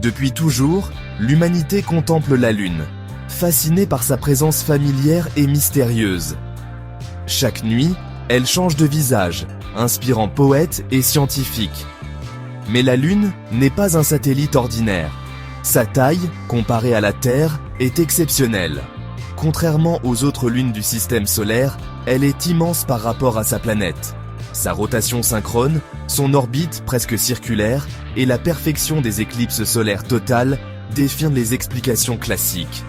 Depuis toujours, l'humanité contemple la Lune, fascinée par sa présence familière et mystérieuse. Chaque nuit, elle change de visage, inspirant poètes et scientifiques. Mais la Lune n'est pas un satellite ordinaire. Sa taille, comparée à la Terre, est exceptionnelle. Contrairement aux autres lunes du système solaire, elle est immense par rapport à sa planète. Sa rotation synchrone, son orbite presque circulaire et la perfection des éclipses solaires totales défient les explications classiques.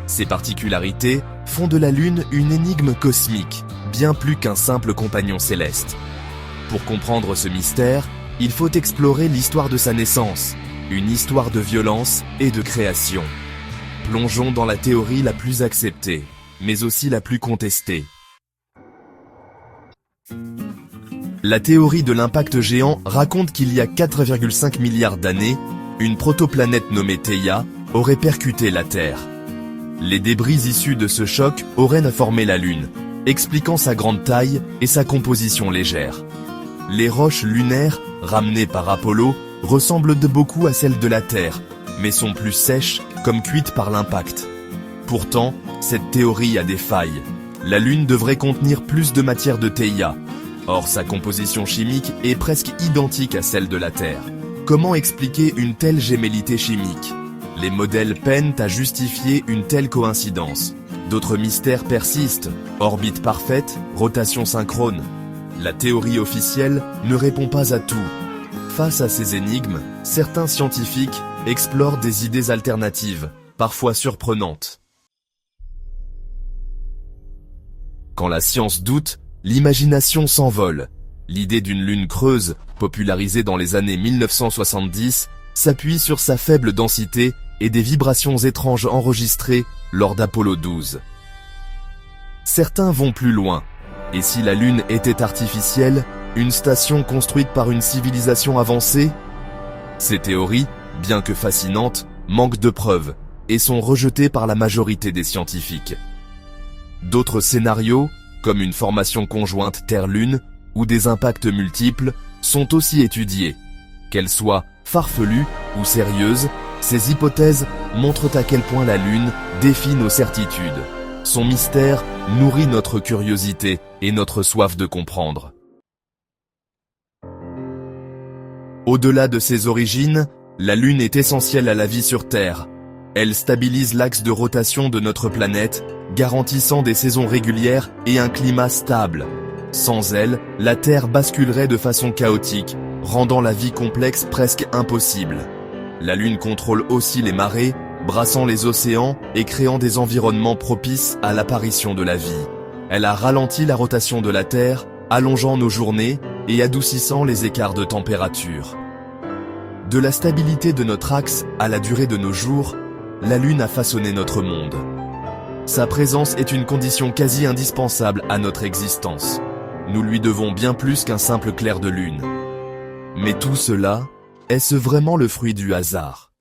Ces particularités font de la Lune une énigme cosmique, bien plus qu'un simple compagnon céleste. Pour comprendre ce mystère, il faut explorer l'histoire de sa naissance, une histoire de violence et de création. Plongeons dans la théorie la plus acceptée, mais aussi la plus contestée. La théorie de l'impact géant raconte qu'il y a 4,5 milliards d'années, une protoplanète nommée Theia aurait percuté la Terre. Les débris issus de ce choc auraient formé la Lune, expliquant sa grande taille et sa composition légère. Les roches lunaires, ramenées par Apollo, ressemblent de beaucoup à celles de la Terre, mais sont plus sèches, comme cuites par l'impact. Pourtant, cette théorie a des failles. La Lune devrait contenir plus de matière de Theia. Or, sa composition chimique est presque identique à celle de la Terre. Comment expliquer une telle gémellité chimique? Les modèles peinent à justifier une telle coïncidence. D'autres mystères persistent, orbite parfaite, rotation synchrone. La théorie officielle ne répond pas à tout. Face à ces énigmes, certains scientifiques explorent des idées alternatives, parfois surprenantes. Quand la science doute, l'imagination s'envole. L'idée d'une lune creuse, popularisée dans les années 1970, s'appuie sur sa faible densité et des vibrations étranges enregistrées lors d'Apollo 12. Certains vont plus loin. Et si la Lune était artificielle, une station construite par une civilisation avancée? Ces théories, bien que fascinantes, manquent de preuves et sont rejetées par la majorité des scientifiques. D'autres scénarios, comme une formation conjointe Terre-Lune ou des impacts multiples, sont aussi étudiés. Qu'elles soient farfelues ou sérieuses, ces hypothèses montrent à quel point la Lune défie nos certitudes. Son mystère nourrit notre curiosité et notre soif de comprendre. Au-delà de ses origines, la Lune est essentielle à la vie sur Terre. Elle stabilise l'axe de rotation de notre planète, garantissant des saisons régulières et un climat stable. Sans elle, la Terre basculerait de façon chaotique, rendant la vie complexe presque impossible. La Lune contrôle aussi les marées, brassant les océans et créant des environnements propices à l'apparition de la vie. Elle a ralenti la rotation de la Terre, allongeant nos journées et adoucissant les écarts de température. De la stabilité de notre axe à la durée de nos jours, la Lune a façonné notre monde. Sa présence est une condition quasi indispensable à notre existence. Nous lui devons bien plus qu'un simple clair de lune. Mais tout cela, est-ce vraiment le fruit du hasard?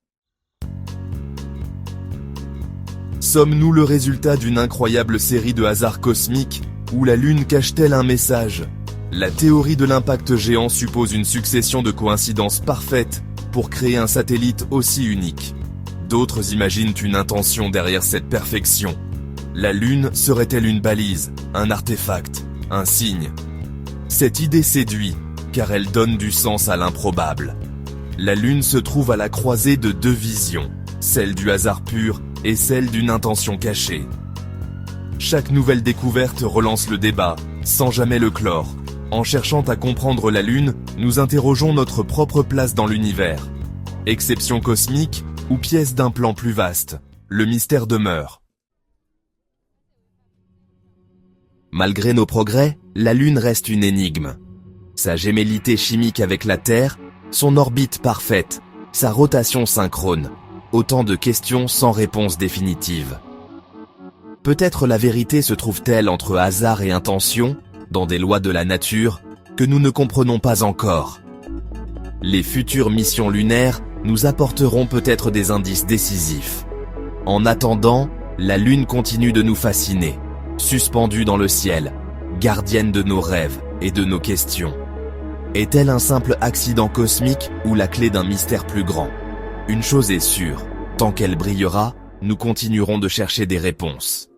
Sommes-nous le résultat d'une incroyable série de hasards cosmiques, où la Lune cache-t-elle un message? La théorie de l'impact géant suppose une succession de coïncidences parfaites pour créer un satellite aussi unique. D'autres imaginent une intention derrière cette perfection. La Lune serait-elle une balise, un artefact, un signe? Cette idée séduit, car elle donne du sens à l'improbable. La Lune se trouve à la croisée de deux visions, celle du hasard pur et celle d'une intention cachée. Chaque nouvelle découverte relance le débat, sans jamais le clore. En cherchant à comprendre la Lune, nous interrogeons notre propre place dans l'univers. Exception cosmique ou pièce d'un plan plus vaste, le mystère demeure. Malgré nos progrès, la Lune reste une énigme. Sa gémellité chimique avec la Terre, son orbite parfaite, sa rotation synchrone, autant de questions sans réponse définitive. Peut-être la vérité se trouve-t-elle entre hasard et intention, dans des lois de la nature, que nous ne comprenons pas encore. Les futures missions lunaires nous apporteront peut-être des indices décisifs. En attendant, la Lune continue de nous fasciner, suspendue dans le ciel, gardienne de nos rêves et de nos questions. Est-elle un simple accident cosmique ou la clé d'un mystère plus grand? Une chose est sûre, tant qu'elle brillera, nous continuerons de chercher des réponses.